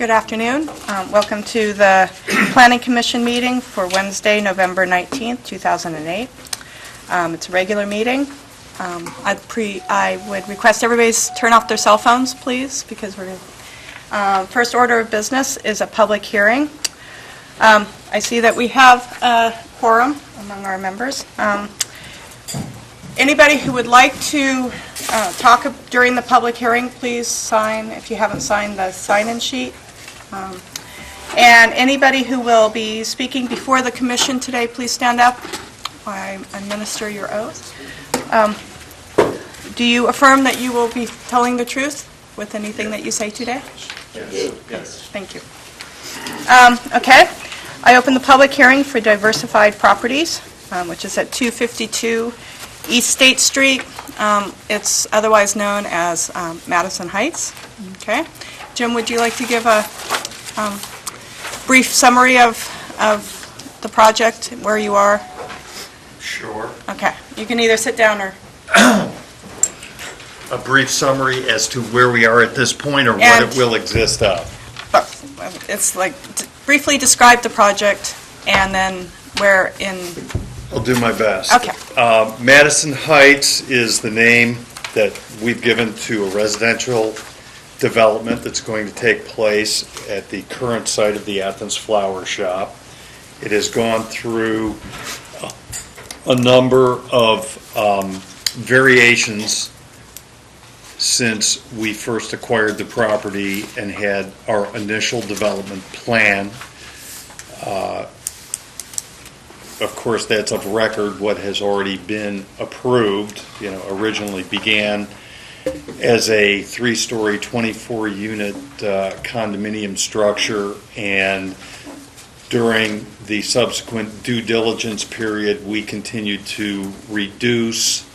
Good afternoon. Welcome to the Planning Commission meeting for Wednesday, November 19th, 2008. It's a regular meeting. I would request everybody turn off their cell phones, please, because we're first order of business is a public hearing. I see that we have a quorum among our members. Anybody who would like to talk during the public hearing, please sign, if you haven't signed, the sign-in sheet. And anybody who will be speaking before the commission today, please stand up while I administer your oath. Do you affirm that you will be telling the truth with anything that you say today? Yes. Thank you. Okay. I open the public hearing for Diversified Properties, which is at 252 East State Street. It's otherwise known as Madison Heights. Okay. Jim, would you like to give a brief summary of the project, where you are? Sure. Okay. You can either sit down or... A brief summary as to where we are at this point, or what it will exist of. It's like, briefly describe the project, and then where in... I'll do my best. Okay. Madison Heights is the name that we've given to a residential development that's going to take place at the current site of the Athens Flower Shop. It has gone through a number of variations since we first acquired the property and had our initial development plan. Of course, that's of record what has already been approved. Originally began as a 3-story, 24-unit condominium structure, and during the subsequent due diligence period, we continued to reduce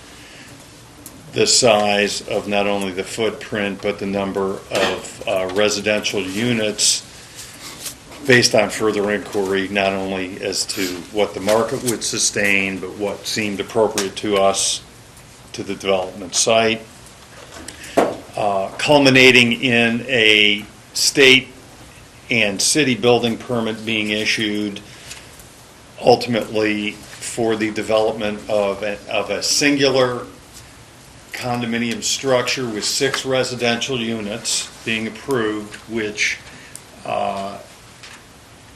the size of not only the footprint, but the number of residential units based on further inquiry, not only as to what the market would sustain, but what seemed appropriate to us, to the development site, culminating in a state and city building permit being issued, ultimately for the development of a singular condominium structure with 6 residential units being approved, which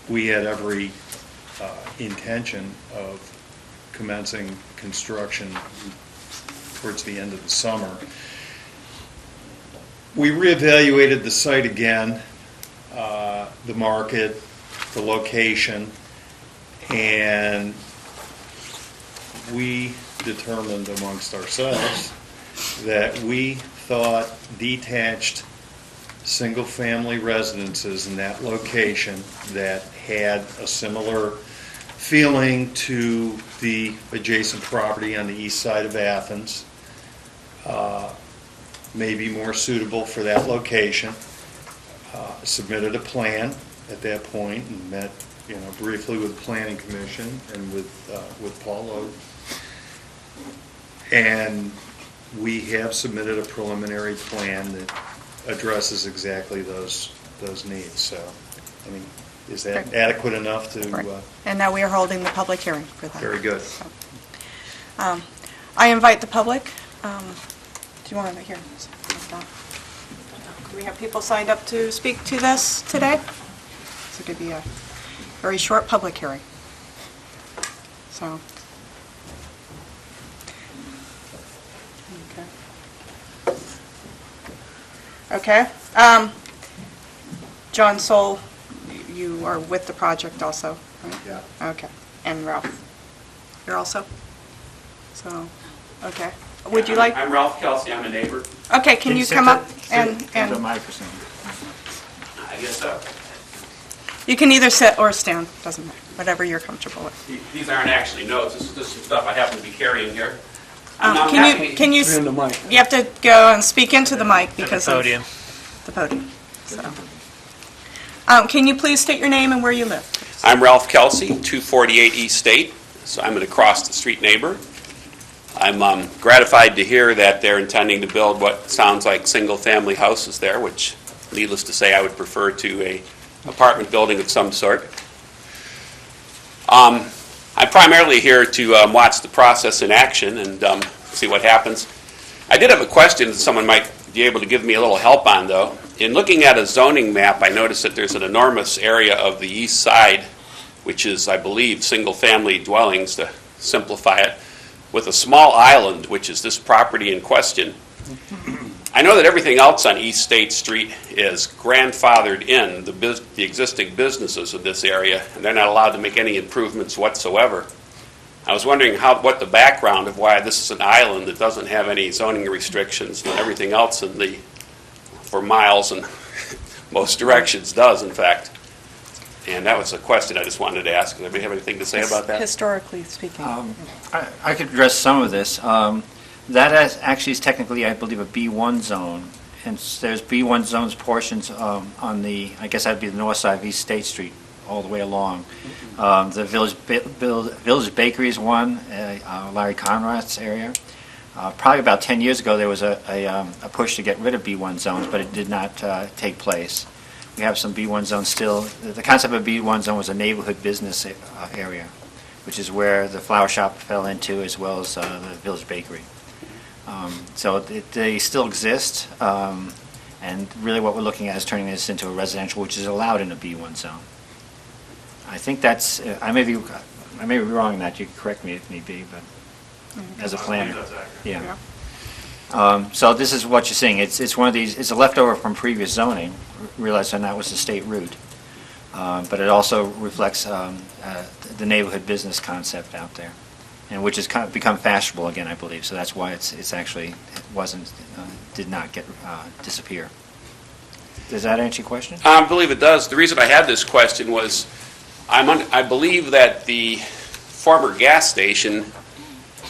we had every intention of commencing construction towards the end of the summer. We reevaluated the site again, the market, the location, and we determined amongst ourselves that we thought detached single-family residences in that location that had a similar feeling to the adjacent property on the east side of Athens may be more suitable for that location. Submitted a plan at that point and met briefly with the Planning Commission and with Paul Lowe. And we have submitted a preliminary plan that addresses exactly those needs. So, is that adequate enough to... Right. And now we are holding the public hearing for that. Very good. So, I invite the public. Do you want to hear this? Do we have people signed up to speak to this today? So it could be a very short public hearing. So... Okay. John Soul, you are with the project also, right? Yeah. Okay. And Ralph, you're also? So, okay. Would you like? I'm Ralph Kelsey. I'm a neighbor. Okay, can you come up and... the microphone. I guess so. You can either sit or stand, doesn't matter, whatever you're comfortable with. These aren't actually notes. This is just some stuff I happen to be carrying here. Can you have to go and speak into the mic because of the podium. So, can you please state your name and where you live? I'm Ralph Kelsey, 248 East State, so I'm an across-the-street neighbor. I'm gratified to hear that they're intending to build what sounds like single-family houses there, which needless to say, I would prefer to a apartment building of some sort. I'm primarily here to watch the process in action and see what happens. I did have a question that someone might be able to give me a little help on, though. In looking at a zoning map, I noticed that there's an enormous area of the east side, which is, I believe, single-family dwellings, to simplify it, with a small island, which is this property in question. I know that everything else on East State Street is grandfathered in, the existing businesses of this area, and they're not allowed to make any improvements whatsoever. I was wondering what the background of why this is an island that doesn't have any zoning restrictions, and everything else for miles and most directions does, in fact. And that was a question I just wanted to ask. Does anybody have anything to say about that? Historically speaking. I could address some of this. Actually is technically, I believe, a B1 zone, and there's B1 zones portions on the, I guess that'd be the north side of East State Street, all the way along. The Village Bakery is one, Larry Conrad's area. Probably about 10 years ago, there was a push to get rid of B1 zones, but it did not take place. We have some B1 zones still. The concept of B1 zone was a neighborhood business area, which is where the flower shop fell into, as well as the Village Bakery. So they still exist, and really what we're looking at is turning this into a residential, which is allowed in a B1 zone. I think that's, I may be wrong in that, you can correct me if need be, but as a planner. Yeah. So this is what you're seeing. It's one of these, it's a leftover from previous zoning, realize that was the state route. But it also reflects the neighborhood business concept out there, and which has kind of become fashionable again, I believe. So that's why it's actually did not disappear. Does that answer your question? I believe it does. The reason I had this question was I believe that the former gas station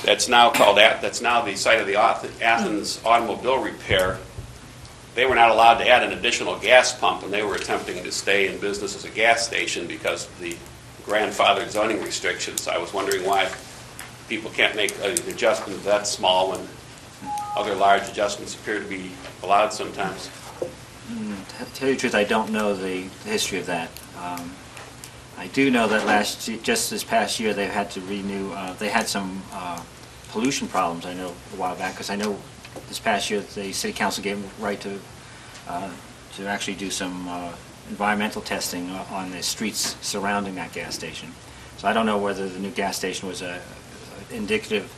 that's now the site of the Athens automobile repair, they were not allowed to add an additional gas pump, and they were attempting to stay in business as a gas station because of the grandfathered zoning restrictions. I was wondering why people can't make an adjustment that small when other large adjustments appear to be allowed sometimes. To tell you the truth, I don't know the history of that. I do know that just this past year, they've had to renew, they had some pollution problems, I know, a while back, because I know this past year, the city council gave them the right to actually do some environmental testing on the streets surrounding that gas station. So I don't know whether the new gas station was indicative,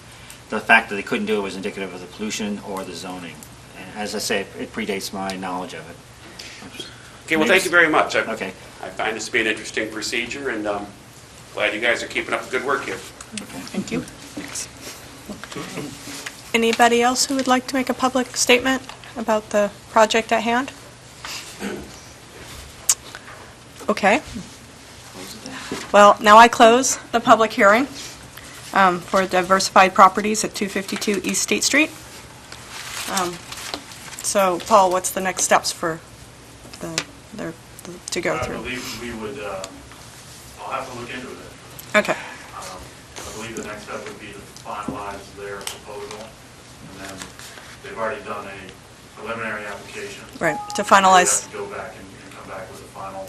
the fact that they couldn't do it was indicative of the pollution or the zoning. And as I say, it predates my knowledge of it. Okay, well, thank you very much. Okay. I find this to be an interesting procedure, and glad you guys are keeping up the good work here. Thank you. Anybody else who would like to make a public statement about the project at hand? Okay. Well, now I close the public hearing for Diversified Properties at 252 East State Street. So, Paul, what's the next steps for to go through? I believe we would, I'll have to look into it. Okay. I believe the next step would be to finalize their proposal, and then they've already done a preliminary application. Right, to finalize. We'd have to go back and come back with a final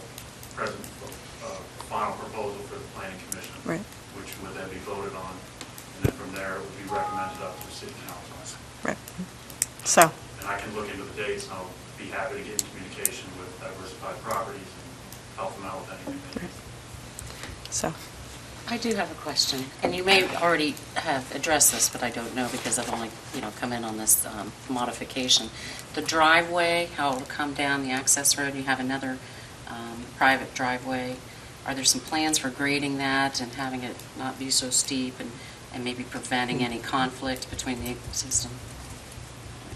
proposal for the planning commission. Right. Which would then be voted on, and then from there, it would be recommended up to the city council. Right. So, And I can look into the dates, and I'll be happy to get in communication with Diversified Properties and help them out with anything they need. so, I do have a question, and you may already have addressed this, but I don't know because I've only, come in on this modification. The driveway, how it will come down the access road, you have another private driveway. Are there some plans for grading that and having it not be so steep and maybe preventing any conflict between the existing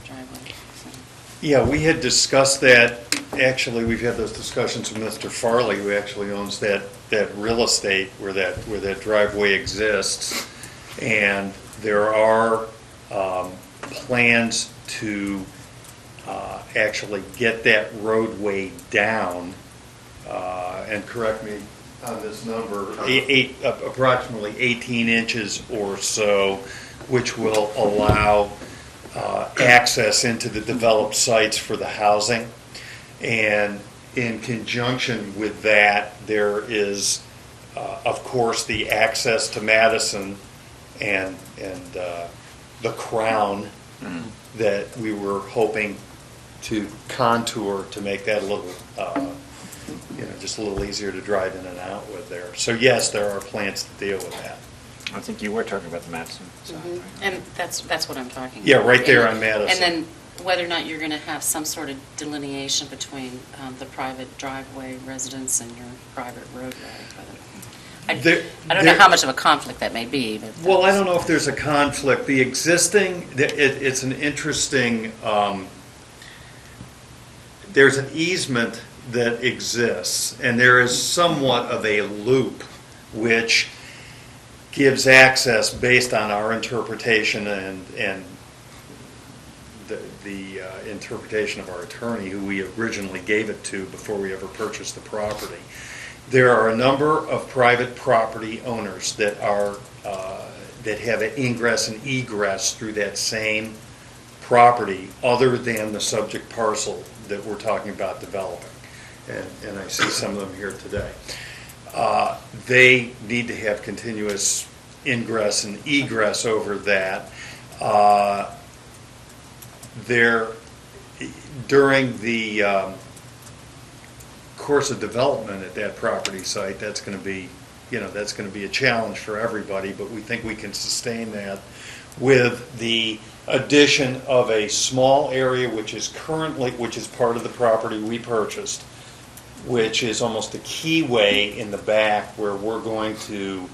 driveway? Yeah, we had discussed that. Actually, we've had those discussions with Mr. Farley, who actually owns that real estate where that driveway exists. And there are plans to actually get that roadway down, and correct me on this number, approximately 18 inches or so, which will allow access into the developed sites for the housing. And in conjunction with that, there is, of course, the access to Madison and the Crown that we were hoping to contour to make that a little, just a little easier to drive in and out with there. So yes, there are plans to deal with that. I think you were talking about the Madison side, right? And that's what I'm talking about. Yeah, right there on Madison. And then whether or not you're going to have some sort of delineation between the private driveway residence and your private roadway. I don't know how much of a conflict that may be. But Well, I don't know if there's a conflict. The existing, it's an interesting, there's an easement that exists, and there is somewhat of a loop which gives access based on our interpretation and the interpretation of our attorney, who we originally gave it to before we ever purchased the property. There are a number of private property owners that are that have an ingress and egress through that same property, other than the subject parcel that we're talking about developing. And I see some of them here today. They need to have continuous ingress and egress over that. During the course of development at that property site, that's going to be a challenge for everybody, but we think we can sustain that with the addition of a small area which is part of the property we purchased, which is almost a keyway in the back where we're going to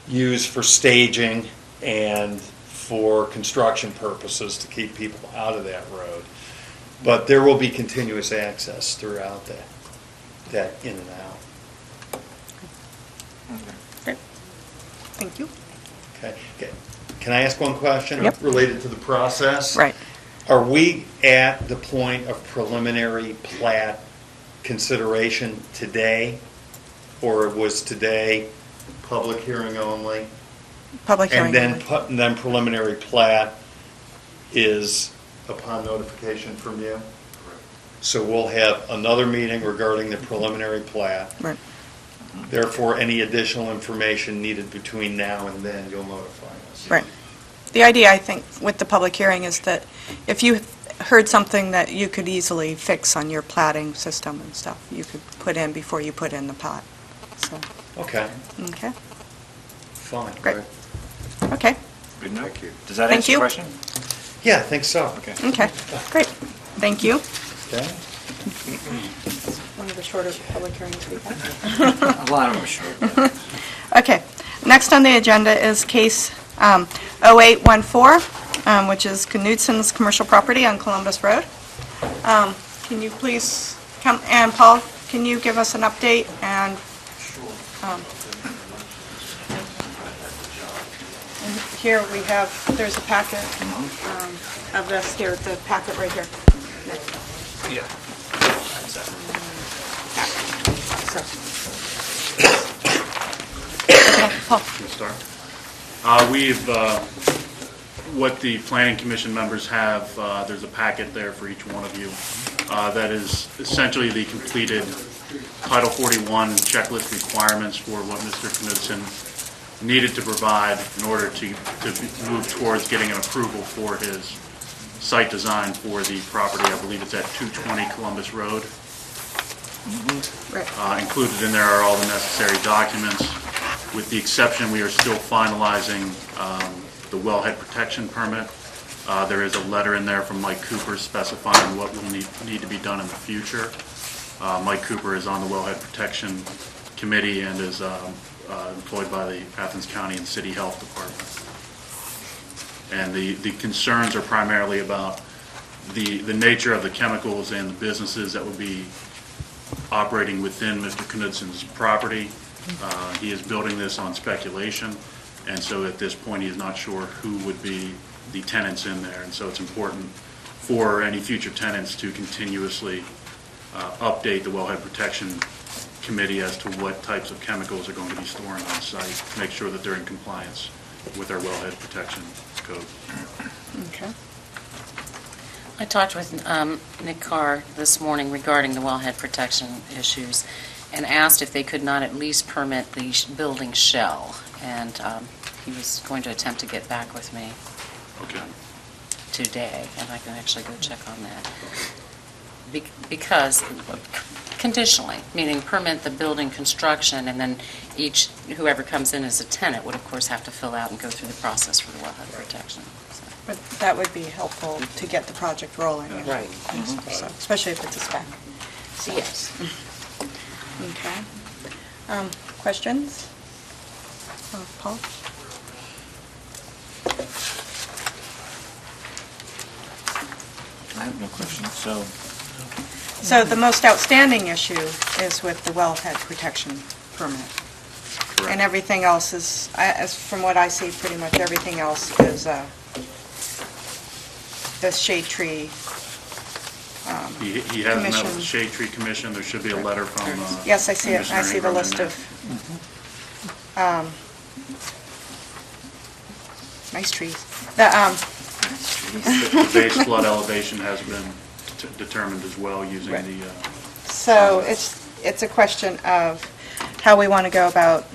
use for staging and for construction purposes to keep people out of that road. But there will be continuous access throughout that in and out. Great. Thank you. Okay. Can I ask one question? Yep. Related to the process? Right. Are we at the point of preliminary plat consideration today? Or was today public hearing only? Public hearing. And then preliminary plat is upon notification from you? So we'll have another meeting regarding the preliminary plat. Right. Therefore, any additional information needed between now and then, you'll notify us. Right. The idea, I think, with the public hearing is that if you heard something that you could easily fix on your platting system and stuff, you could put in before you put in the pot. So, Okay, okay, fine. great. Okay, Good enough? Thank you. Does that Thank answer you. your question? Yeah, I think so. Okay. okay, great. Thank you. Okay. One of the shorter public hearings we've had. A lot of them are short. Yeah. Okay, next on the agenda is case 0814, which is Knutson's commercial property on Columbus Road. Can you please come, and Paul, can you give us an update and and here we have, there's a packet of this here, the packet right here. Yeah. So. Okay, Paul. What the planning commission members have, there's a packet there for each one of you. That is essentially the completed Title 41 checklist requirements for what Mr. Knudsen needed to provide in order to move towards getting an approval for his site design for the property. I believe it's at 220 Columbus Road. Right. Included in there are all the necessary documents. With the exception, we are still finalizing the wellhead protection permit. There is a letter in there from Mike Cooper specifying what will need to be done in the future. Mike Cooper is on the wellhead protection committee and is employed by the Athens County and City Health Department. And the concerns are primarily about the nature of the chemicals and the businesses that would be operating within Mr. Knudsen's property. He is building this on speculation, and so at this point, he is not sure who would be the tenants in there. And so it's important for any future tenants to continuously update the Wellhead Protection Committee as to what types of chemicals are going to be storing on site, to make sure that they're in compliance with our wellhead protection code. Okay. I talked with Nick Carr this morning regarding the wellhead protection issues and asked if they could not at least permit the building shell. And he was going to attempt to get back with me Okay. today, and I can actually go check on that. Because, conditionally, meaning permit the building construction, and then whoever comes in as a tenant would, of course, have to fill out and go through the process for the wellhead protection. So, But that would be helpful to get the project rolling. Right. So, especially if it's a spec. So, yes. Okay. Questions? Paul? I have no questions, so. So the most outstanding issue is with the wellhead protection permit. And everything else is, as from what I see, pretty much everything else is the shade tree. He has met with Commission. the Shade Tree Commission. There should be a letter from. Yes, I see it. I Commissioner see the Ingram in list there. of, nice trees. The, The base flood elevation has been determined as well using Right. the, So it's a question of how we want to go about,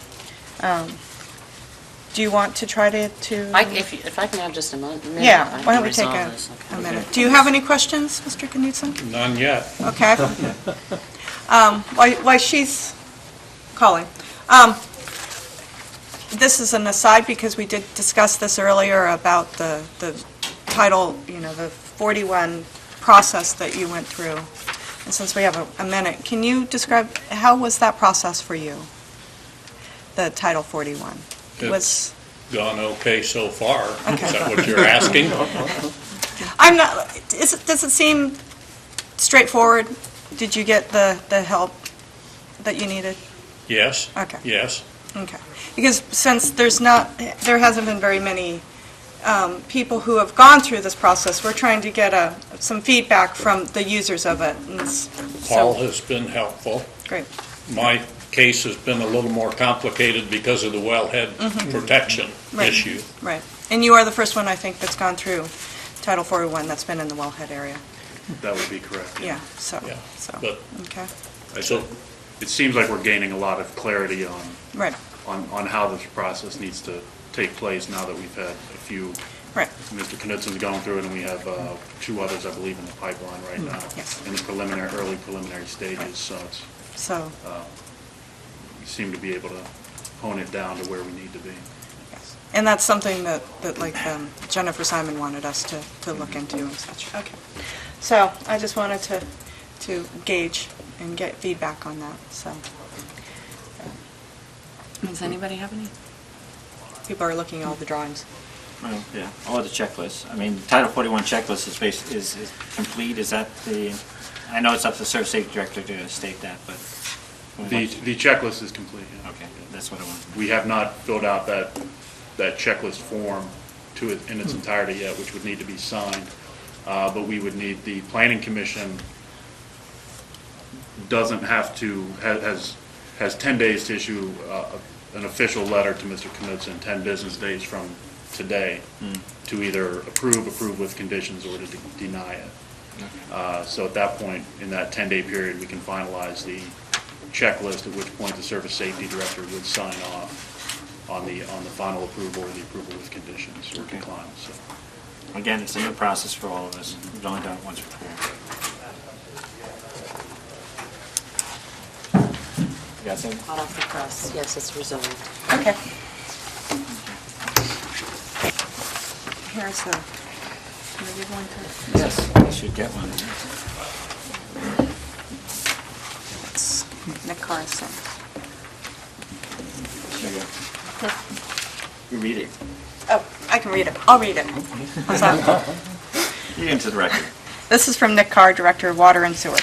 do you want to try to? If I can have just a minute. Yeah, I why can don't we take resolve this, a okay. minute? Do you have any questions, Mr. Knudsen? None yet. Okay. While she's calling, this is an aside because we did discuss this earlier about the title, the 41 process that you went through. And since we have a minute, can you describe, how was that process for you? The Title 41? It's gone okay so far. Okay. Is that what you're asking? I'm not, does it seem straightforward? Did you get the help that you needed? Yes. Okay. Yes. Okay. Because since there hasn't been very many people who have gone through this process, we're trying to get some feedback from the users of it. And Paul so, has been helpful. great. My case has been a little more complicated because of the wellhead protection Right. issue. Right. And you are the first one, I think, that's gone through Title 41 that's been in the wellhead area. that would be correct. Yeah, so, Yeah, okay. So it seems like we're gaining a lot of clarity Right, on how this process needs to take place now that we've had a few. right. Mr. Knudsen's going through it, and we have two others, I believe, in the pipeline right now. Yes. In the early preliminary stages, so So, we seem to be able to hone it down to where we need to be. yes. And that's something that like Jennifer Simon wanted us to look into and such. Okay. So I just wanted to gauge and get feedback on that, so. Does anybody have any? People are looking at all the drawings. Well, yeah, or the checklist. I mean, Title 41 checklist is complete, is that I know it's up to the Service Safety Director to state that, but. The checklist is complete, yeah. Okay, that's what I want. We have not filled out that checklist form in its entirety yet, which would need to be signed. But we would need, the Planning Commission doesn't have to, has 10 days to issue an official letter to Mr. Knudsen, 10 business days from today, to either approve with conditions, or to deny it. So at that point, in that 10-day period, we can finalize the checklist, at which point the Service Safety Director would sign off on the final approval, or the approval with conditions, or Okay. decline, so. Again, it's a new process for all of us. We've only done it once before. You got something? Hot off the press, yes, it's resolved. Okay. Here's the, can I give one to? Yes. You should get one. It's Nick Carson. There you go. You read it. Oh, I can read it. I'll read it. How's that? Read it into the record. This is from Nick Carr, Director of Water and Sewer.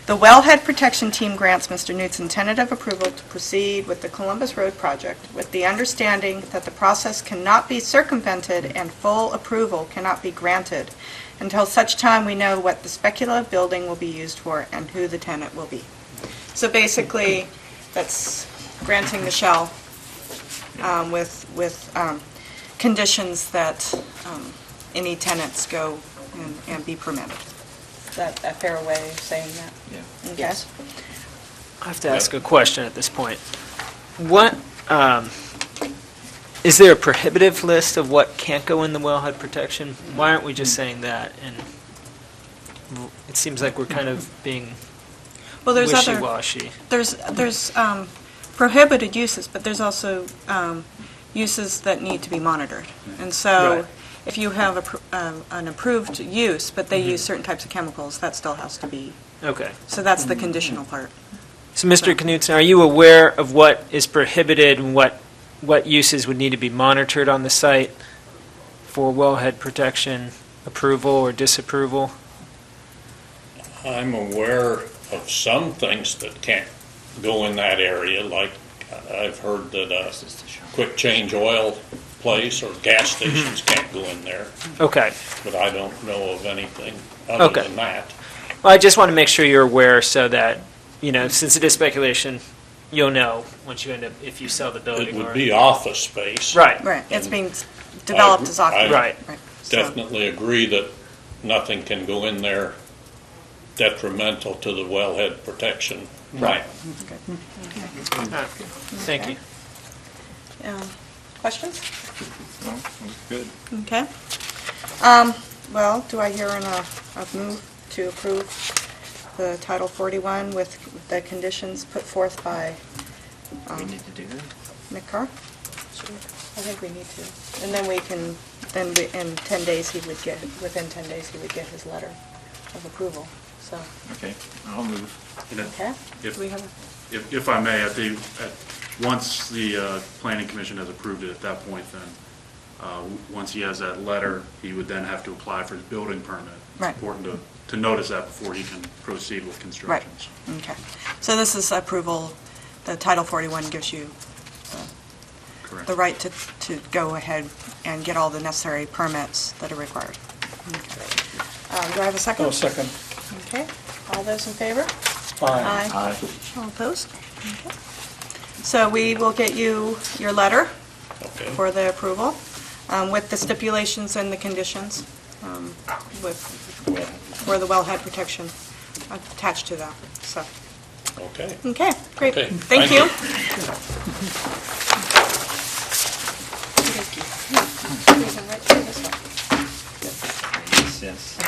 The Wellhead Protection Team grants Mr. Knudsen tentative approval to proceed with the Columbus Road project with the understanding that the process cannot be circumvented and full approval cannot be granted until such time we know what the speculative building will be used for and who the tenant will be. So basically, that's granting the shell with conditions that any tenants go, and be permitted. Is that a fair way of saying that? Yeah. Okay. Yes. I have to ask a question at this point. What, is there a prohibitive list of what can't go in the wellhead protection? Why aren't we just saying that? And it seems like we're kind of being Well, there's other, wishy-washy. there's prohibited uses, but there's also uses that need to be monitored. And so Right. if you have an approved use, but they use certain types of chemicals, that still has to be, Okay. so that's the conditional part. So, Mr. Knutson, are you aware of what is prohibited and what uses would need to be monitored on the site for wellhead protection approval or disapproval? I'm aware of some things that can't go in that area, like I've heard that a quick change oil place or gas stations can't go in there, Okay. but I don't know of anything other Okay. than that. Well, I just want to make sure you're aware so that, since it is speculation, you'll know once you end up, if you sell the building. It would or- be office space. Right. Right, it's being developed as occupancy. Right. So- Definitely agree that nothing can go in there detrimental to the wellhead protection. Right. Thank you. Questions? Good. Okay. Well, do I hear a move to approve the Title 41 with the conditions put forth by We need to do that? Nick Carr? I think we need to. And then we can, in 10 days, within 10 days, he would get his letter of approval, so, Okay, I'll move. okay? If- Do we have, If I may, once the planning commission has approved it, at that point then, once he has that letter, he would then have to apply for his building permit. Right. It's important to notice that before he can proceed with right, construction. okay. So this is approval, the Title 41 gives you Correct. the right to go ahead and get all the necessary permits that are required. Okay. Do I have a second? Oh, second. Okay, all those in favor? Aye. Aye. All opposed? Okay. So we will get you your letter Okay. for the approval, with the stipulations and the conditions, for the wellhead protection attached to that, so. Okay. Okay, great. Okay, Thank thank you. Yes.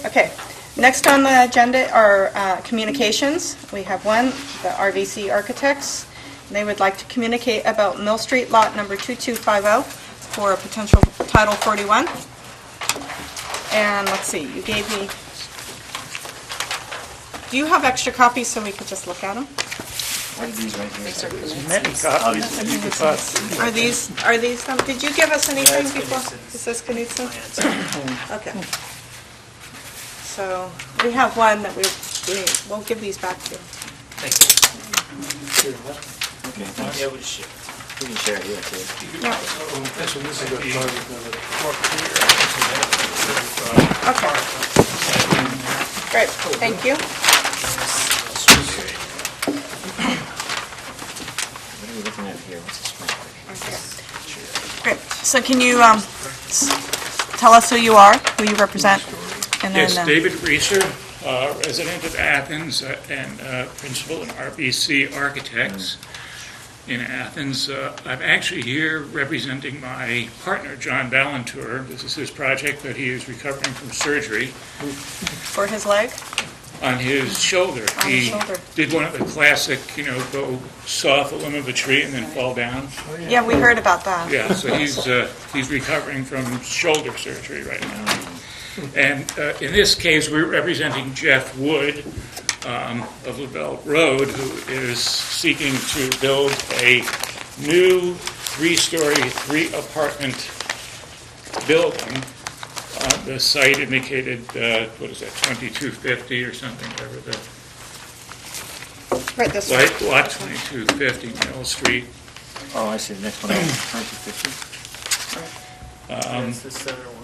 Okay, next on the agenda are communications. We have one, the RVC Architects. They would like to communicate about Mill Street Lot Number 2250 for a potential Title 41. And let's see, you gave me, do you have extra copies so we could just look at them? What are these right here? These are commencements. Many copies. Are these them? Did you give us anything That's before? Knudsen. Is this Knudsen? Plans. Okay. So we have one that we'll give these back to you. Thank you. Okay, thanks. Yeah, we'll share. We can share it here, too. Yeah. Okay. Great, thank you. What are we looking at here? What's this one? Great. So can you tell us who you are, who you represent? And then, Yes, David Reeser, resident of Athens and principal in RBC Architects in Athens. I'm actually here representing my partner, John Ballantyre. This is his project, but he is recovering from surgery For his leg? on his shoulder. On his shoulder. He did one of the classic, go saw off a limb of a tree and then fall down. Yeah, we heard about that. Yeah, so he's recovering from shoulder surgery right now. And in this case, we're representing Jeff Wood of LaBelle Road, who is seeking to build a new three-story, three-apartment building on the site indicated, 2250 or something, whatever the, Right, this one. lot 2250 Mill Street. Oh, I see, the next one, 1950. That's the center one.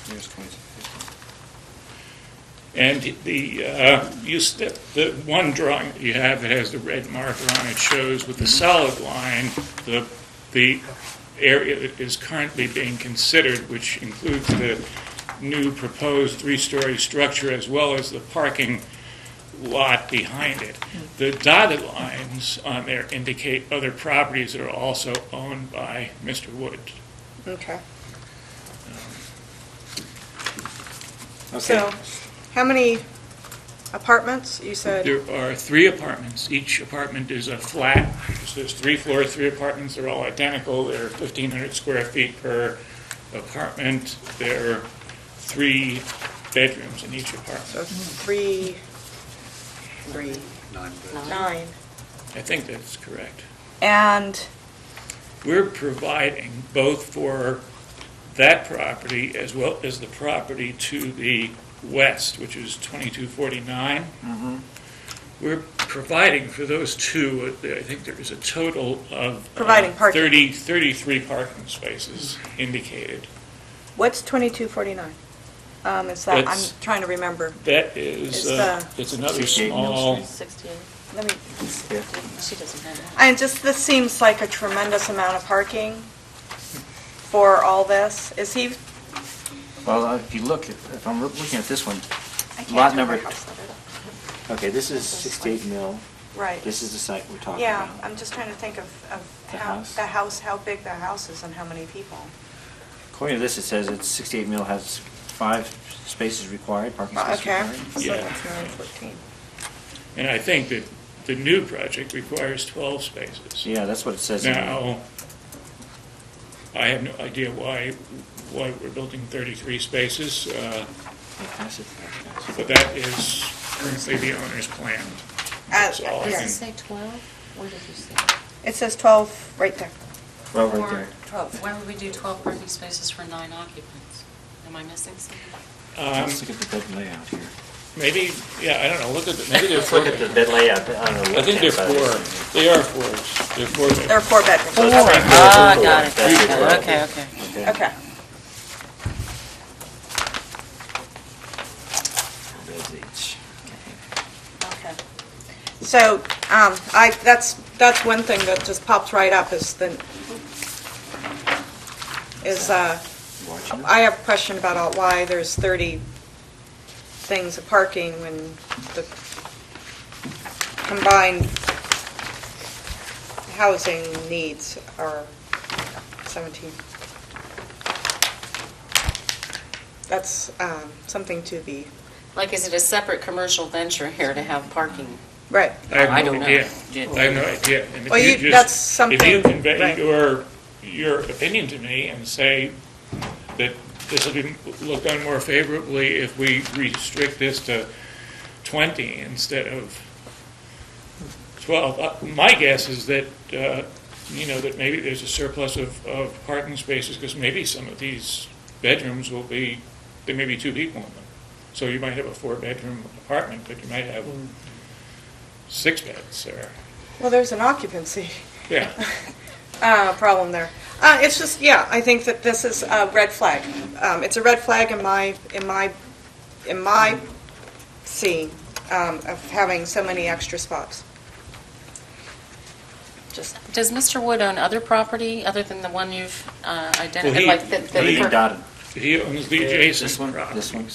Here's 2250. And the one drawing that you have that has the red marker on it shows with the solid line, the area that is currently being considered, which includes the new proposed three-story structure as well as the parking lot behind it. The dotted lines on there indicate other properties that are also owned by Mr. Wood. Okay. Okay. So, how many apartments, you said? There are 3 apartments. Each apartment is a flat. So there's 3 floors, 3 apartments. They're all identical. They're 1,500 square feet per apartment. There are 3 bedrooms in each So apartment. three, 9. I think that's correct. And, We're providing both for that property as well as the property to the west, which is 2249. We're providing for those 2, I think there is a total of Providing parking. 33 parking spaces indicated. what's 2249? Is that, I'm That's- trying to remember. That is, it's another 68 Mill small, Street. 68, Let me, she doesn't have that. and just, this seems like a tremendous amount of parking for all this. Is he? Well, if you look, if I'm looking at this one, I can't lot remember number, how set it up. okay, this is 68 Mill. Right. This is the site we're talking Yeah, about. I'm just trying to think of The how, house? how big the house is and how many people. According to this, it says it's 68 Mill has 5 spaces required, parking spaces Okay, required. so Yeah. that's 914. and I think that the new project requires 12 spaces. Yeah, that's what it says. in there. Now, I have no idea why we're building 33 spaces, Yeah, pass it. but that is currently the owner's plan. That's all I Does can- it say 12? Where did you say? It says 12 right there. Well, right Or there. 12, why would we do 12 parking spaces for 9 occupants? Am I missing something? Let's look at the bed layout here. Maybe, yeah, I don't know, look at, maybe they're Let's 4. look at the bed layout on the I think they're left-hand side of 4. this. They are 4s. They're 4. There are 4 bedrooms. Ah, got it, That's got it, okay, okay. Okay. Okay. Beds each. Okay. So, that's one thing that just pops right up is Watching it? I have a question about why there's 30 things of parking when the combined housing needs are 17. That's something to be, Like, is it a separate commercial venture here to have parking? right. I I have don't no know. idea. Yeah. I have no idea. And if Well, you you- just- that's something- If you convey right. your opinion to me and say that this will be looked on more favorably if we restrict this to 20 instead of 12. My guess is that, that maybe there's a surplus of parking spaces because maybe some of these bedrooms will be, there may be 2 people in them. So you might have a 4-bedroom apartment, but you might have 6 beds or, Well, there's an occupancy yeah. problem there. It's just, yeah, I think that this is a red flag. It's a red flag in my seeing of having so many extra spots. Just, Does Mr. Wood own other property other than the one you've Well, identified? he- Like the- he- the- Dotted. He owns the This adjacent one, properties. this one,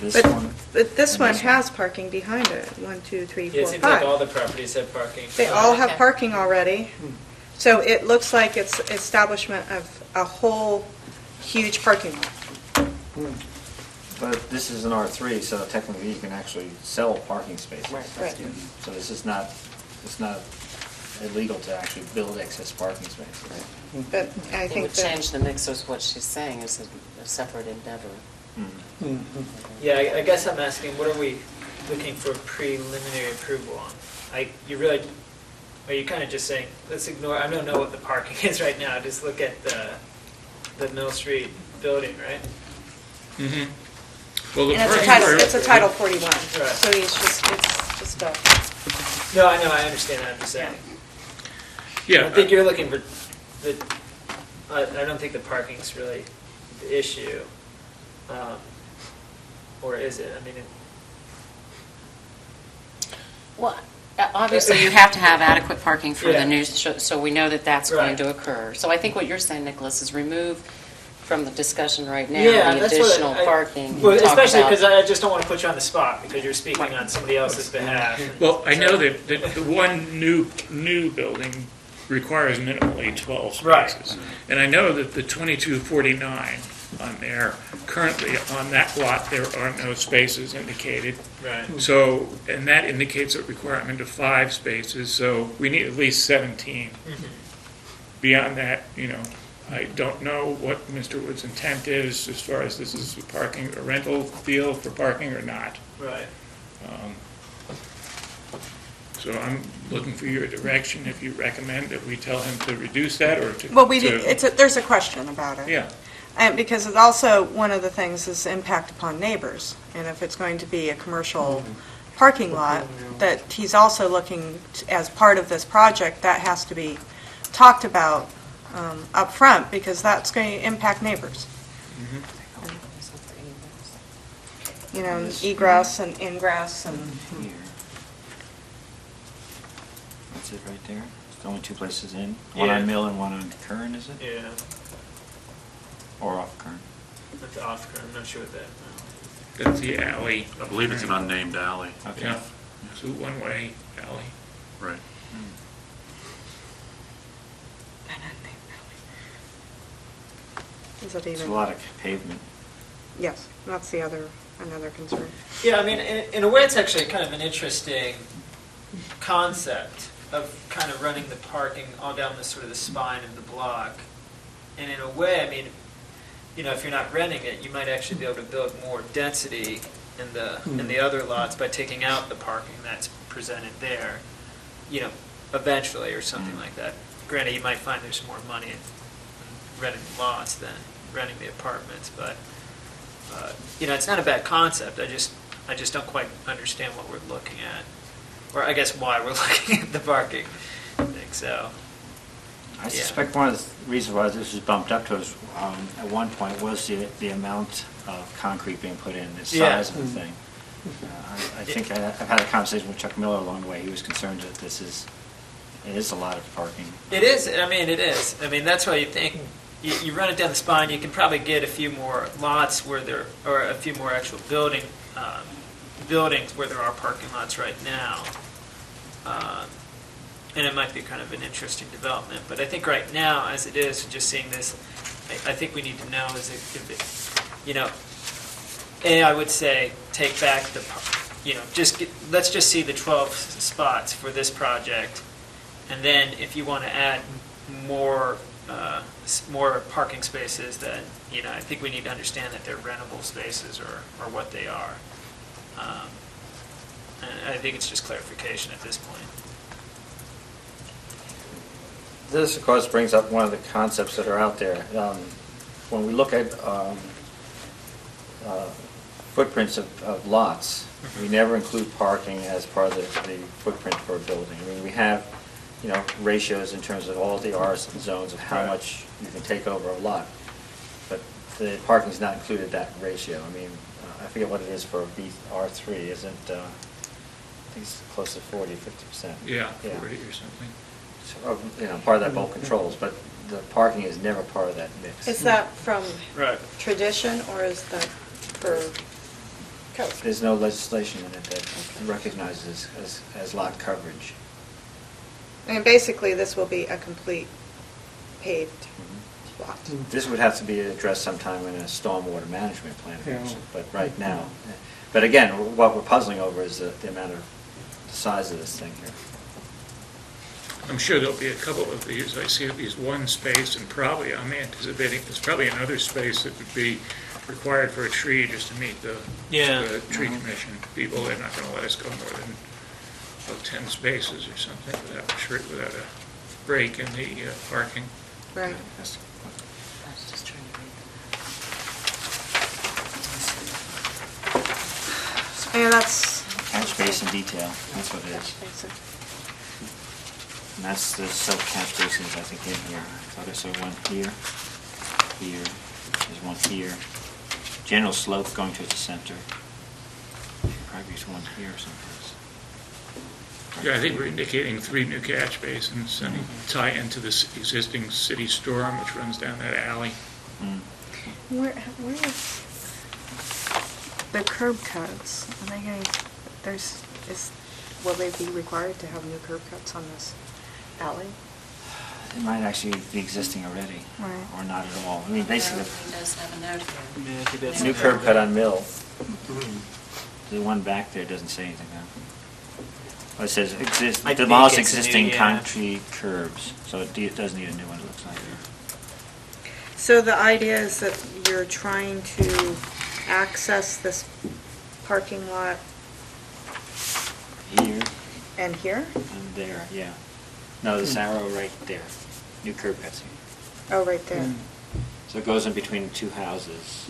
this but, one. but this And one this one. has parking behind it. 1, 2, 3, Yeah, 4, it seems like all 5. the properties have parking. They all have Okay. parking already. So it looks like it's establishment of a whole huge parking lot. But this is an R3, so technically you can actually sell parking spaces. Right. So this is not, it's not illegal to actually build excess parking spaces. But I It think would that, change the mix of what she's saying is a separate endeavor. Yeah, I guess I'm asking, what are we looking for preliminary approval on? Are you kind of just saying, let's ignore, I don't know what the parking is right now, just look at the Mill Street building, right? Mm-hmm. Well, the and parking it's a Title 41. Right. So it's just a, No, I know, I understand that, I'm just saying. I Yeah, think you're looking for I don't think the parking's really the issue. Or is it? I mean, Well, Obviously, you have to have adequate parking for Yeah. the new, so we know that that's going Right. to occur. So I think what you're saying, Nicholas, is remove from the discussion right now Yeah, the that's what additional I- parking. Well, Talk especially about- because I just don't want to put you on the spot because you're speaking on somebody else's behalf. Well, I know that the one new building requires minimally 12 Right. spaces. And I know that the 2249 on there, currently on that lot, there are no spaces indicated. Right. So, and that indicates a requirement of 5 spaces, so we need at least 17. Beyond that, I don't know what Mr. Wood's intent is as far as this is a rental deal for parking or not. Right. So I'm looking for your direction, if you recommend that we tell him to reduce that or to... Well, to- there's a question about it. Yeah, And because it's also, one of the things is impact upon neighbors. And if it's going to be a commercial parking lot, that he's also looking, as part of this project, that has to be talked about up front, because that's going to impact neighbors. Egress and ingress and... Here. That's it right there. It's only 2 places in. One Yeah. on Mill and one on Kern, is it? Yeah. Or off Kern? That's off. I'm not sure what that. that's the alley. I believe it's an unnamed alley. Okay. Yeah, it's a one-way alley. Right. Is it It's a even? lot of pavement. Yes, that's another concern. Yeah, I mean, in a way, it's actually kind of an interesting concept of kind of running the parking all down the sort of the spine of the block. And in a way, I mean, if you're not renting it, you might actually be able to build more density in the other lots by taking out the parking that's presented there, eventually or something like that. Granted, you might find there's more money in renting the lots than renting the apartments, but it's not a bad concept. I just don't quite understand what we're looking at, or I guess why we're looking at the parking thing. So, I suspect one of the reasons why this was bumped up to us at one point was the amount of concrete being put in, the size of the thing. I think I've had a conversation with Chuck Miller along the way. He was concerned that it is a lot of parking. it is. I mean, it is. I mean, that's why you think you run it down the spine. You can probably get a few more lots where there, or a few more actual buildings where there are parking lots right now. And it might be kind of an interesting development. But I think right now, as it is, just seeing this, I think we need to know is if it, I would say take back the, let's just see the 12 spots for this project. And then if you want to add more parking spaces, then, I think we need to understand that they're rentable spaces or what they are. And I think it's just clarification at this point. This, of course, brings up one of the concepts that are out there. When we look at footprints of lots, we never include parking as part of the footprint for a building. I mean, we have, ratios in terms of all the R zones of how much you can take over a lot, but the parking's not included in that ratio. I mean, I forget what it is for R3, isn't, I think it's close to 40, 50%. Yeah, 40 or something. Part of that bulk controls, but the parking is never part of that mix. Is that from Right. tradition, or is that for code? There's no legislation in it that recognizes as lot coverage. I mean, basically, this will be a complete paved lot. This would have to be addressed sometime in a stormwater management plan, but right now. But again, what we're puzzling over is the amount of the size of this thing here. I'm sure there'll be a couple of these. I see at least one space, and probably, I'm anticipating, there's probably another space that would be required for a tree just to meet the tree commission people. They're not going to let us go more than 10 spaces or something without a break in the parking. Right. I was just trying to read Yeah, that's... Catch basin detail, that's what it is. And that's the sub-catch basins, I think, in here. So there's one here, there's one here. General slope going to the center. Probably there's one here someplace. Yeah, I think we're indicating 3 new catch basins and tie into this existing city storm, which runs down that alley. Where is the curb cuts? Are they going, will they be required to have new curb cuts on this alley? It might actually be existing already, Right. or not at all. I mean, basically, He does have a note here. the new curb cut on Mill, the one back there doesn't say anything now. Well, it says I think demolish it's new, existing yeah. concrete curbs, so it does need a new one, it looks like. So the idea is that you're trying to access this parking lot Here and here? and there, yeah. No, this arrow right there, new curb cuts here. Oh, right there. So it goes in between 2 houses.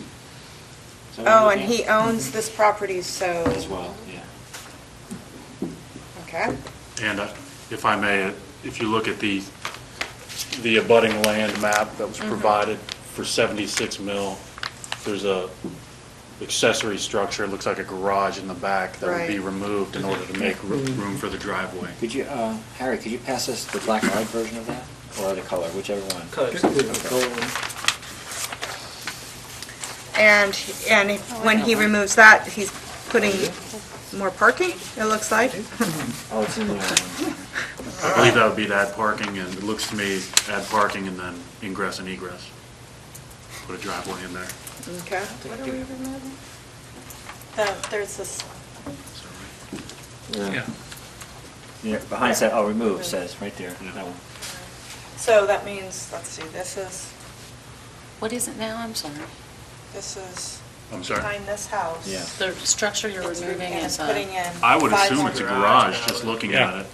Is that what Oh, you're and looking he owns this property, so... at? As well, yeah. Okay. And if I may, if you look at the abutting land map that was provided for 76 Mill, there's a accessory structure, it looks like a garage in the back that would be Right. removed in order to make room for the driveway. Could you, Harry, could you pass us the black and white version of that? Or the color, whichever one? And when he removes that, he's putting more parking, it looks like? Oh, it's in there. I believe that would be to add parking, and it looks to me, add parking and then ingress and egress. Put a driveway in there. Okay. What are we removing? There's this, Yeah. Yeah, behind that, oh, remove says, right there, that one. so that means, let's see, this What is it now? I'm sorry. is I'm sorry. behind this house. Yeah. The structure you're It's removing and is it's putting in. I would 5 assume more- it's a garage, just looking Yeah. at it.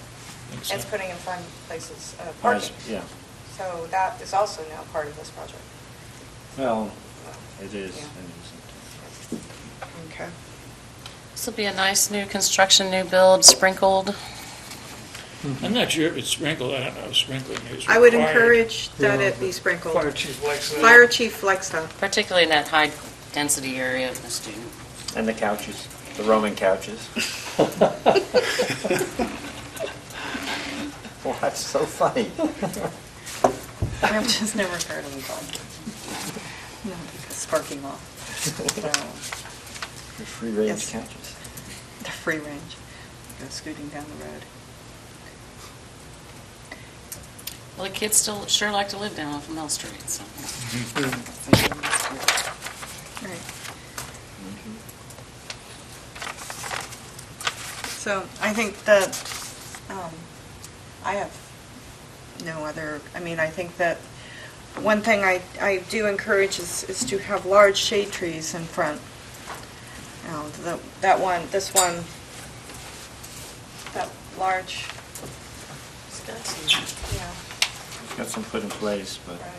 It's putting in 5 places, Oh, parking. Yeah, So that is also now part of this project. well, it is. Yeah. It isn't. Okay. This will be a nice new construction, new build, sprinkled. I'm not sure if it's sprinkled, I don't know if sprinkling is required. I would encourage that it be sprinkled. Fire chief likes that. Fire chief likes that. Particularly in that high-density area of the student. And the couches, the Roman couches. Well, that's so funny. I've just never heard of them called. No, because parking lot. The free range Yes. couches. The free range. Go scooting down the road. Well, the kids still sure like to live down off of Mill Street, so. Right. So I think that, I have no other, I mean, I think that one thing I do encourage is to have large shade trees in front. You know, this one, that large, yeah. Got some put in place, but Right.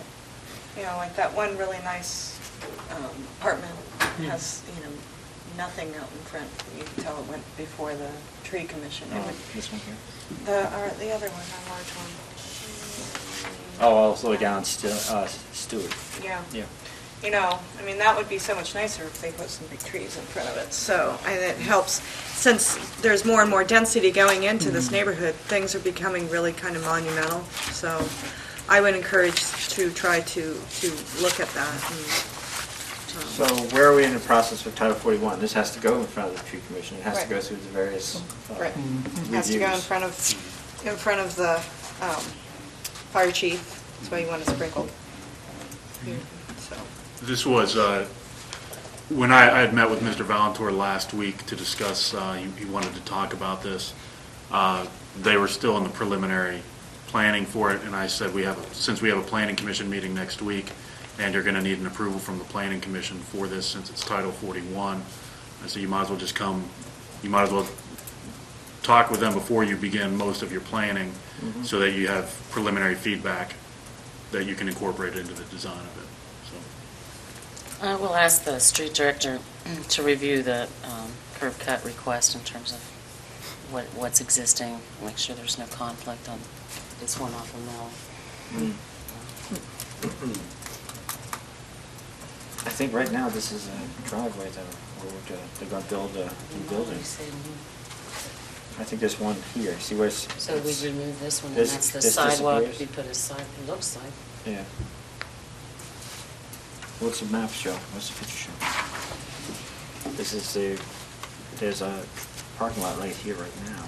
You know, like that one really nice apartment has, nothing out in front. You can tell it went before the tree commission. It would- this one here. The other one, the large one. Oh, all the way down Stewart. Yeah. Yeah. You know, I mean, that would be so much nicer if they put some big trees in front of it. So, and it helps, since there's more and more density going into this neighborhood, things are becoming really kind of monumental. So I would encourage to try to look at that. So where are we in the process with Title 41? This has to go in front of the tree commission. It has to Right. go through the various Right. Has to go in reviews. front of the fire chief. That's why you want it sprinkled. So, This was, when I had met with Mr. Valentour last week to discuss, he wanted to talk about this. They were still in the preliminary planning for it, and I said, since we have a planning commission meeting next week, and you're going to need an approval from the planning commission for this since it's Title 41, I said, you might as well just come, you might as well talk with them before you begin most of your planning, so that you have preliminary feedback that you can incorporate into the design of it. So. I will ask the street director to review the curb cut request in terms of what's existing, make sure there's no conflict on this one off of Mill. I think right now this is a driveway that they're going to build a new building. I think there's one here. See where it's... So we remove this one, and This- that's the this sidewalk, disappears? we put a side, it looks like. Yeah. What's the map show? What's the picture show? This is there's a parking lot right here, right now.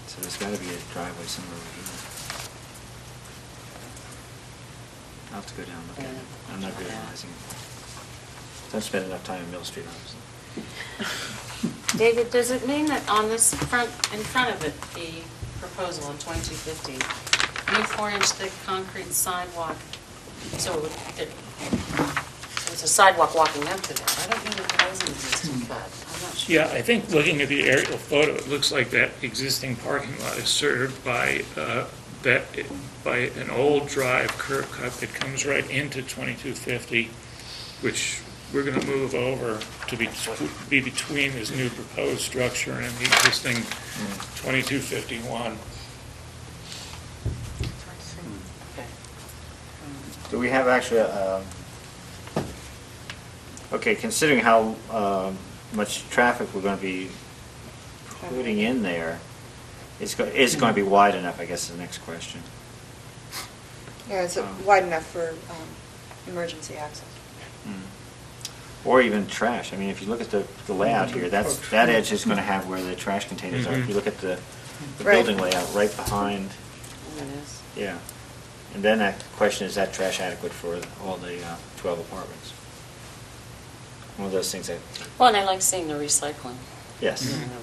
So there's gotta be a driveway somewhere over here. I'll have to go down and look at it. I'm not realizing it. Don't spend enough time in Mill Street, obviously. David, does it mean that on this front, in front of it, the proposal in 2250, new 4-inch thick concrete sidewalk, so it's a sidewalk walking up to that? I don't know that there is an existing cut, I'm not sure. Yeah, I think looking at the aerial photo, it looks like that existing parking lot is served by an old drive curb cut that comes right into 2250, which we're going to move over to be between this new proposed structure and the existing 2251. Okay. Do we have actually, okay, considering how much traffic we're going to be putting in there, is going to be wide enough, I guess is the next question. Yeah, is it wide enough for emergency access? Or even trash. I mean, if you look at the layout here, that edge is going to have where the trash containers are. If you look at the Right. building layout right behind, It is. yeah. And then that question, is that trash adequate for all the 12 apartments? One of those things that, Well, and I like seeing the recycling. yes, You know,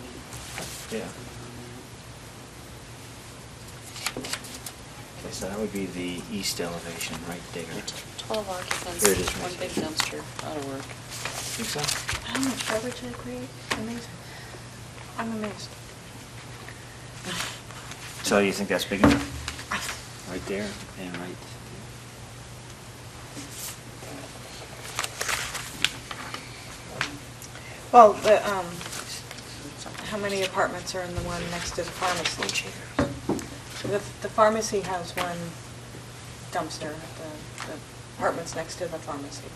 yeah. Okay, so that would be the east elevation right there. 12 occupants, Here it is, one right big here. dumpster, ought to work. Think so? How much garbage they create? Amazing. I'm amazed. So you think that's big enough? Right there and right. Well, how many apartments are in the one next to the pharmacy? The pharmacy has one dumpster, the apartments next to the pharmacy.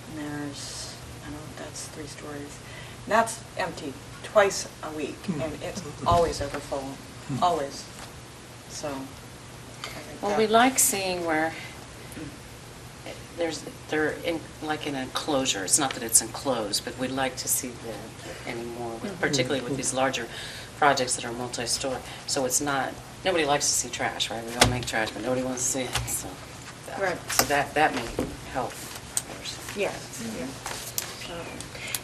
And there's, I don't know, that's 3 stories. And that's empty twice a week, and it's always overfull, always. So, I think Well, that- we like seeing where they're in, like in an enclosure. It's not that it's enclosed, but we'd like to see that anymore, particularly with these larger projects that are multi-story. So it's not, nobody likes to see trash, right? We all make trash, but nobody wants to see it, so. Right. So that may help, of course. Yes, yeah.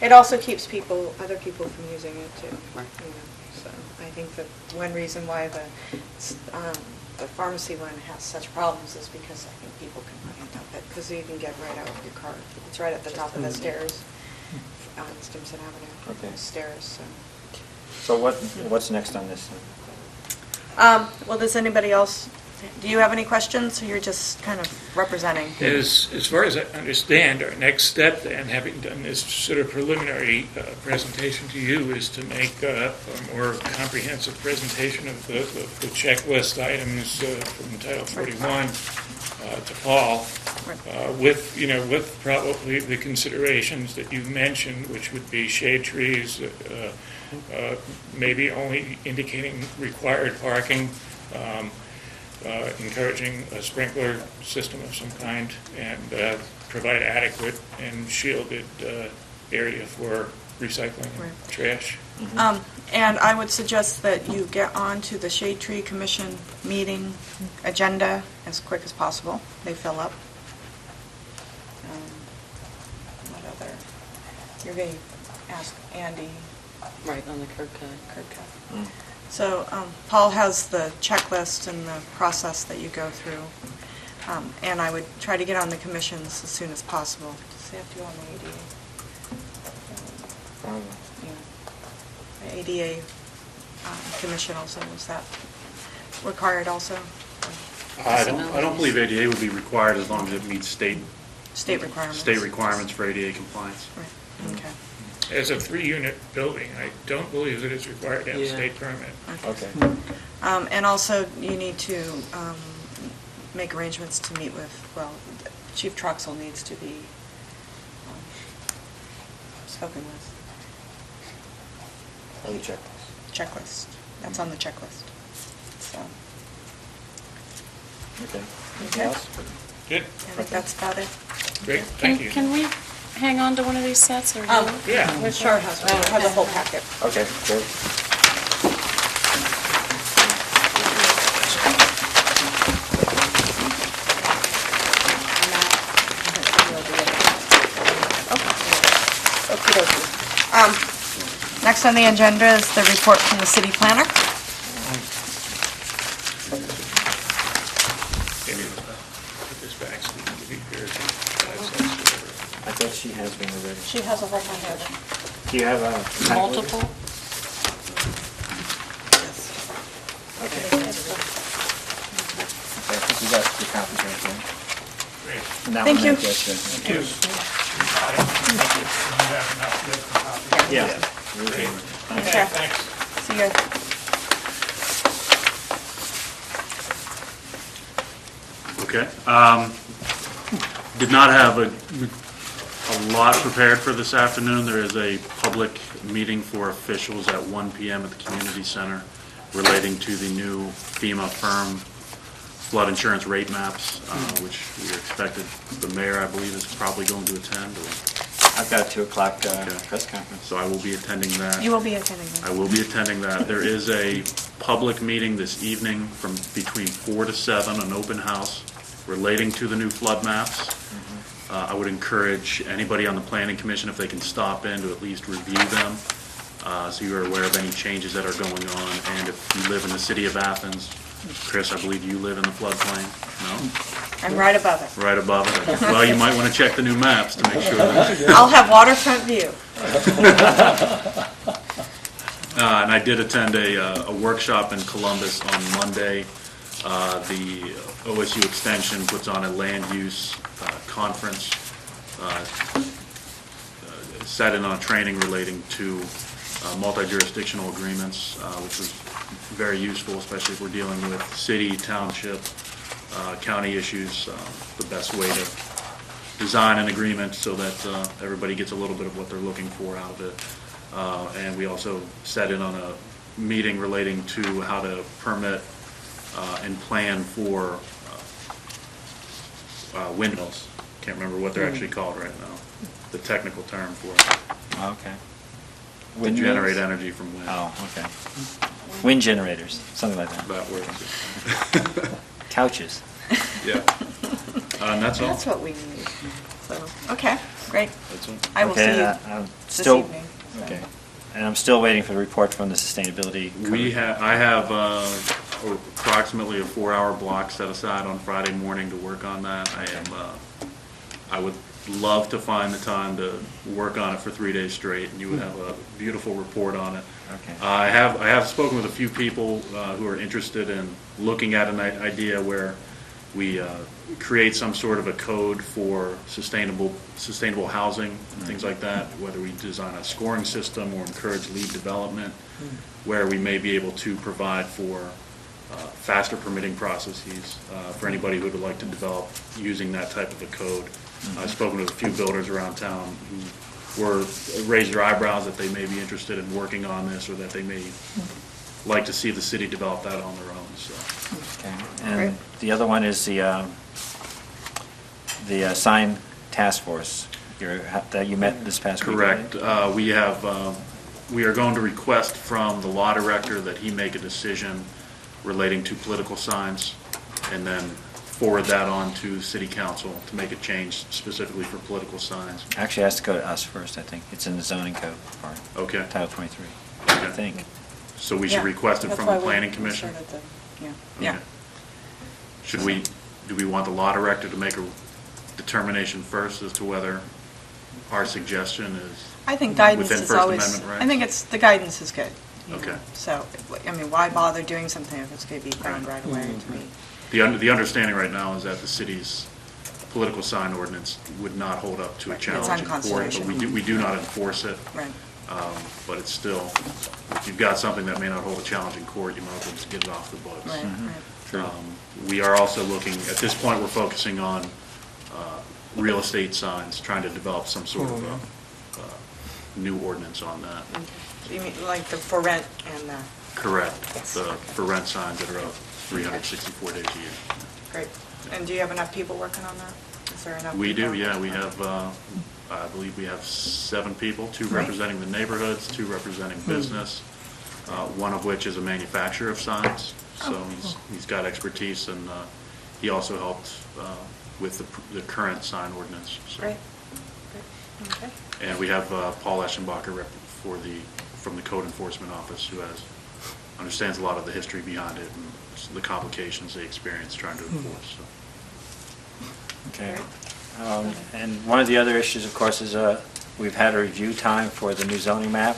It also keeps other people from using it too. Right. You know, so I think that one reason why the pharmacy one has such problems is because I think people can dump it, because you can get right out of your car. It's right at the top of the stairs on Stimson Avenue. Okay. Stairs, so. So what's next on this? Well, does anybody else, do you have any questions, or you're just kind of representing? As far as I understand, our next step then, having done this sort of preliminary presentation to you, is to make a more comprehensive presentation of the checklist items from Title 41 to Paul, with probably the considerations that you've mentioned, which would be shade trees, maybe only indicating required parking, encouraging a sprinkler system of some kind, and provide adequate and shielded area for recycling Right. and trash. And I would suggest that you get on to the Shade Tree Commission meeting agenda as quick as possible. They fill up. What other? You're going to ask Andy Right, on the curb cut. Kirkcup. So Paul has the checklist and the process that you go through. And I would try to get on the commissions as soon as possible. Does he have to go on the ADA? Yeah. The ADA commission also, is that required also? I don't believe ADA would be required as long as it meets state Requirements. for ADA compliance. Right, okay. As a 3-unit building, I don't believe that it's required to have a state permit. Okay. And also, you need to make arrangements to meet with, well, Chief Troxel needs to be spoken with. checklist. That's on the checklist. So, Okay. Okay. Good, I think that's about it. great, thank you. Can we hang on to one of these sets, or? Yeah. It sure has, we have the whole packet. Okay, great. Next on the agenda is the report from the city planner. Maybe put this back so we can give you yours in 5 cents, whatever. I thought she has been already. She has a whole packet. Do you have a? Multiple? Okay. I think we got the copies right there. Great. And that Thank one you. right there, too. Thank you. You have enough to get the copy. Yeah. Okay. Thanks. See you. Okay. Did not have a lot prepared for this afternoon. There is a public meeting for officials at 1 PM at the community center relating to the new FEMA firm flood insurance rate maps, which we are expected, the mayor, I believe, is probably going to attend, I've got a 2 o'clock Okay. press conference. so I will be attending that. You will be attending I them. will be attending that. There is a public meeting this evening from between 4 to 7, an open house relating to the new flood maps. I would encourage anybody on the planning commission, if they can stop in, to at least review them, so you're aware of any changes that are going on. And if you live in the city of Athens, Chris, I believe you live in the floodplain, no? I'm right above it. Right above it. Well, you might want to check the new maps to make sure that I'll have waterfront view. And I did attend a workshop in Columbus on Monday. The OSU Extension puts on a land use conference, sat in on a training relating to multi-jurisdictional agreements, which was very useful, especially if we're dealing with city, township, county issues, the best way to design an agreement so that everybody gets a little bit of what they're looking for out of it. And we also sat in on a meeting relating to how to permit and plan for windmills. Can't remember what they're actually called right now, the technical term for it, Okay. to generate energy from wind. Oh, okay. Wind generators, something like that. That works. Couches. Yeah. And that's all. That's what we need. So, okay, great. That's all. I will see Okay, you I'm this still. evening. so. Okay. And I'm still waiting for the report from the sustainability. I have approximately a 4-hour block set aside on Friday morning to work on that. I would love to find the time to work on it for 3 days straight, and you would have a beautiful report on it. Okay. I have spoken with a few people who are interested in looking at an idea where we create some sort of a code for sustainable housing and things like that, whether we design a scoring system or encourage lead development, where we may be able to provide for faster permitting processes for anybody who would like to develop using that type of a code. I've spoken with a few builders around town who were raised their eyebrows that they may be interested in working on this, or that they may like to see the city develop that on their own, so. Okay. Great. And the other one is the sign task force that you met this past week. Correct. We are going to request from the law director that he make a decision relating to political signs, and then forward that on to city council to make a change specifically for political signs. Actually, it has to go to us first, I think. It's in the zoning code part, Okay, Title 23, I Okay. think. so we should Yeah, request it that's from why the we planning commission? started the- Yeah. Okay. Do we want the law director to make a determination first as to whether our suggestion is, I think guidance Within is First always, Amendment rights? I think the guidance is good. you know. Okay. So, I mean, why bother doing something if it's going to be found right away to me? the understanding right now is that the city's political sign ordinance would not hold up to a It's challenge in court, but unconstitutional. we do not enforce it. Right. But it's still, if you've got something that may not hold a challenge in court, you might as well just get it off the books. Right, right. We are also looking, at this point, we're focusing on real estate signs, trying to develop some sort of a new ordinance on that. You mean like the for rent and the, Correct. Yes. The for rent signs that are up 364 days a year. great. And do you have enough people working on that? Is there enough? We do, people? yeah. We have, I believe we have 7 people, 2 Great. representing the neighborhoods, 2 representing business, one of which is a manufacturer of signs. So he's got expertise, and he also helped with the current sign ordinance. So. Great. Great. Okay. And we have Paul Eschenbacher from the Code Enforcement Office, who understands a lot of the history behind it and the complications they experience trying to enforce. So. Okay. And one of the other issues, of course, is we've had a review time for the new zoning map.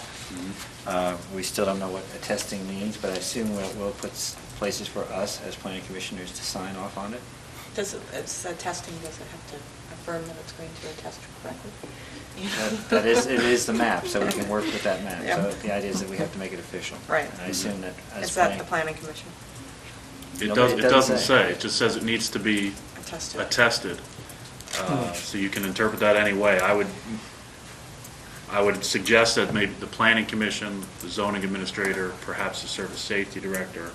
We still don't know what attesting means, but I assume we'll put places for us as planning commissioners to sign off on it. Does it's attesting, does it have to affirm that it's going to attest correctly? It is the map, so we can work with that map. Yeah. So the idea is that we have to make it official. Right. And I assume that as Is that the planning. planning commission It Nobody- doesn't say. It just says it needs to be attested? attested. So you can interpret that any way. I would suggest that maybe the planning commission, the zoning administrator, perhaps the service safety director,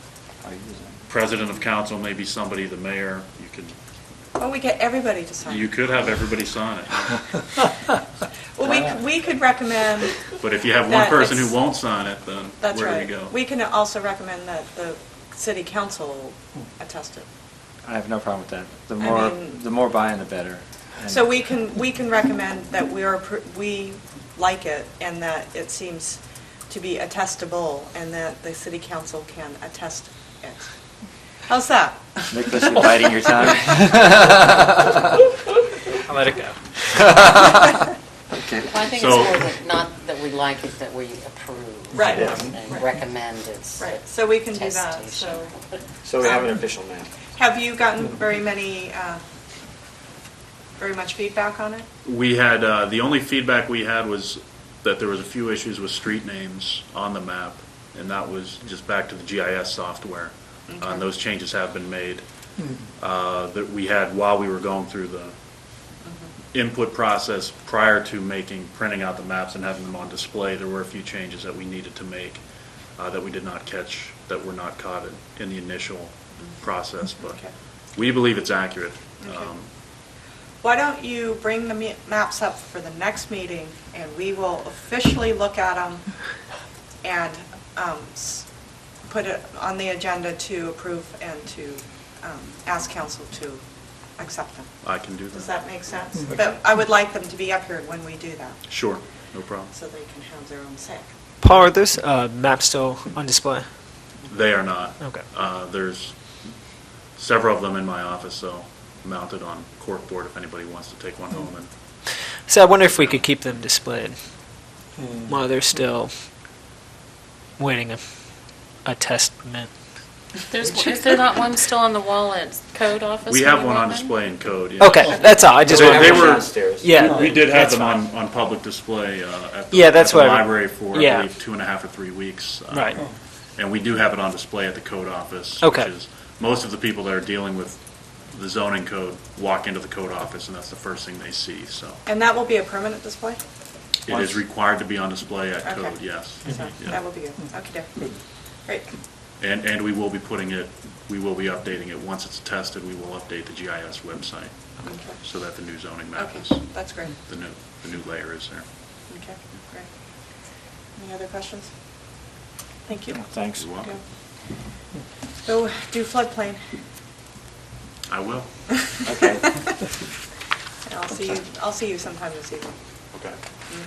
president of council, maybe somebody, the mayor. Well, we get everybody to sign. You could have everybody sign it. Well, we could recommend, But if you have one That person who it's- won't sign it, then that's where do right. we go? We can also recommend that the city council attest it. I have no problem with that. mean- The more buy-in, the better. And- So we can recommend that we like it and that it seems to be attestable and that the city council can attest it. How's that? Nicholas, you're biting your tongue? I'll let it go. Okay. Well, I think it's So- more that, not that we like it, that we approve. Right. And recommend its Right, so we can do that, attestation. so. So we have an official map. Have you gotten very much feedback on it? We had, the only feedback we had was that there was a few issues with street names on the map, and that was just back to the GIS software. And those changes have been made. That we had while we were going through the input process prior to printing out the maps and having them on display, there were a few changes that we needed to make that we did not catch, that were not caught in the initial process, but Okay. we believe it's accurate. Okay. Why don't you bring the maps up for the next meeting, and we will officially look at them and put it on the agenda to approve and to ask council to accept them. I can do Does that. that make sense? But I would like them to be up here when we do that, Sure, no problem. so they can have their own say. Paul, are those maps still on display? They are not. Okay. There's several of them in my office, so mounted on corkboard if anybody wants to take one home. And So I wonder if we could keep them displayed while they're still waiting a testament. Is there not one still on the wall at code office? we when have you one walk on in? display in code. Yes. Okay, that's all. I just They- wanted they to- were- Downstairs. Yeah. We did have That's them fine. on public display at the Yeah, that's at the what I- library for, I yeah. believe, 2.5 or 3 weeks. Right. And we do have it on display at the code office. Okay. Which is, most of the people that are dealing with the zoning code walk into the code office, and that's the first thing they see, so. And that will be a permanent display? It is required to be on display at Okay. code, yes. So Yeah. that will be good. Okay, great. And we will be updating it. Once it's tested, we will update the GIS website Okay. so that the new zoning map Okay, is, that's great. the new layer is there. Okay, great. Any other questions? Thank you. Thanks. You're welcome. Go do floodplain. I will. Okay. And I'll see you sometime this evening. Okay.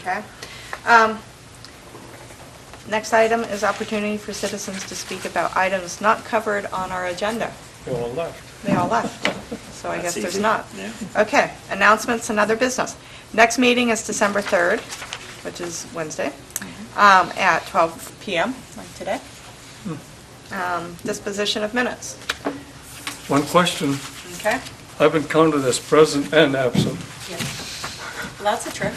Okay? Next item is opportunity for citizens to speak about items not covered on our agenda. They all left. They all left, so I That's guess there's easy. not. Yeah. Okay, announcements and other business. Next meeting is December 3rd, which is Wednesday, at 12 PM, like today. Disposition of minutes, One question, okay? I've been counted as present and absent. Well, that's a trick.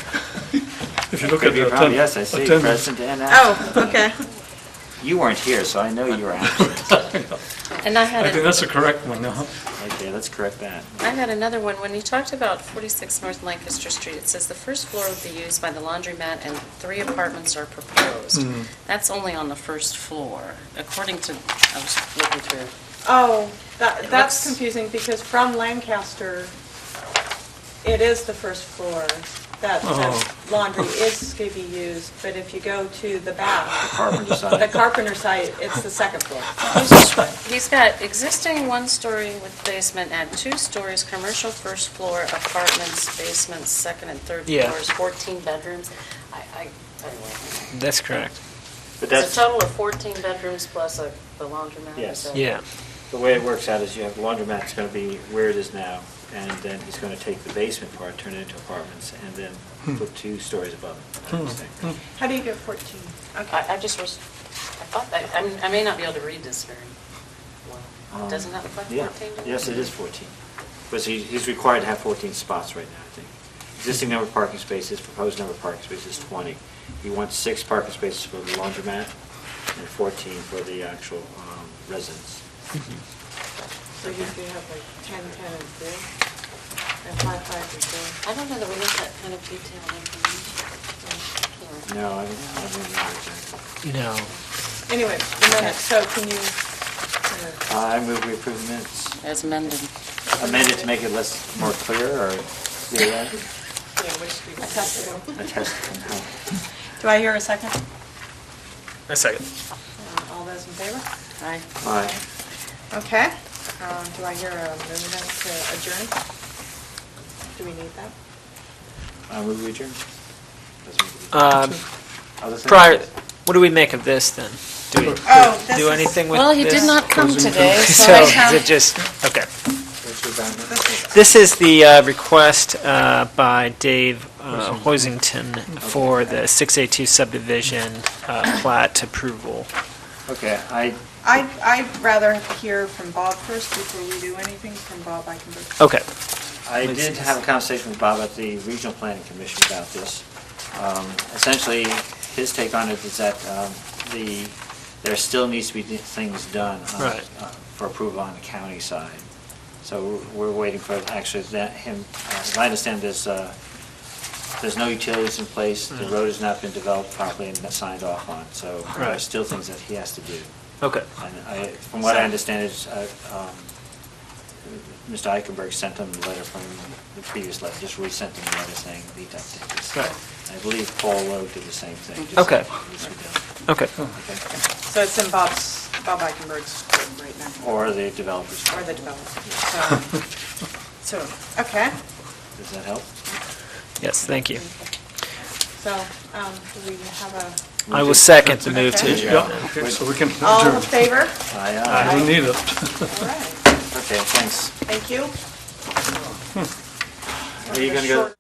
If you look at the Yes, I see, attendance. present and absent. Oh, okay. You weren't here, so I know you were absent. And I I had, think that's a correct one, no? Okay, let's correct that. I had another one. When you talked about 46 North Lancaster Street, it says the first floor will be used by the laundromat and 3 apartments are proposed. That's only on the first floor, according to, I was looking through. Oh, It that's looks- confusing because from Lancaster, it is the first floor that the laundry is to be used, but if you go to the back, Carpenter the side. carpenter site, it's the second floor. He's got existing 1-story with basement and 2 stories, commercial first floor, apartments, basements, second and third Yeah. floors, 14 bedrooms. Anyway, That's correct. But it's that's, a total of 14 bedrooms plus the laundromat. Yes. is that- Yeah. the way it works out is you have laundromat's going to be where it is now, and then he's going to take the basement part, turn it into apartments, and then put 2 stories above it. I understand. How do you get 14? Okay. I just was, I thought that, I may not be able to read this very well. Doesn't that look like 14? Yeah, yes, it is 14. But he's required to have 14 spots right now, I think. Existing number of parking spaces, proposed number of parking spaces is 20. He wants 6 parking spaces for the laundromat and 14 for the actual residents. So you could have like 10, 10, and 3, and 5, 5, and 4. I don't know that we need that kind of detailed information. No, I don't remember exactly. No. Anyway, the minutes, so can you, I move we approve the minutes. As amended. Amended to make it more clear, or clear that? attestable. Attest. Do I hear a second? A second. All those in favor? Aye. Aye. Okay. Do I hear a movement to adjourn? Do we need that? I move we adjourn. Other things? Prior, what do we make of this then? Do we Oh, this do is- anything with this? Well, he did not come today, so So I is have, it just, okay. What's your boundary? This is the request by Dave Hoisington for the 6A2 subdivision plat approval. Okay, I'd rather hear from Bob first before we do anything from Bob Eichenberg. Okay. I did have a conversation with Bob at the Regional Planning Commission about this. Essentially, his take on it is that there still needs to be things done Right. for approval on the county side. So we're waiting for actually him, as I understand, there's no utilities in place, the road has not been developed properly and signed off on, so there are Right. still things that he has to do. Okay. And from what I understand is, Mr. Eichenberg sent him a letter from the previous letter, just resent him a letter saying he needs to update this. Right. I believe Paul Lowe did the same thing. just Okay. said it needs to be done. Okay. Okay. So it's in Bob Eichenberg's court right now, Or the developers. or the developer. So, okay. Does that help? Yes, thank you. So, do we have a, I will second the move to Okay. adjourn. Yeah, okay, so we can all in adjourn. favor? Aye, I aye. don't need it. All right. Okay, thanks. Thank you. Are you going to go? Short-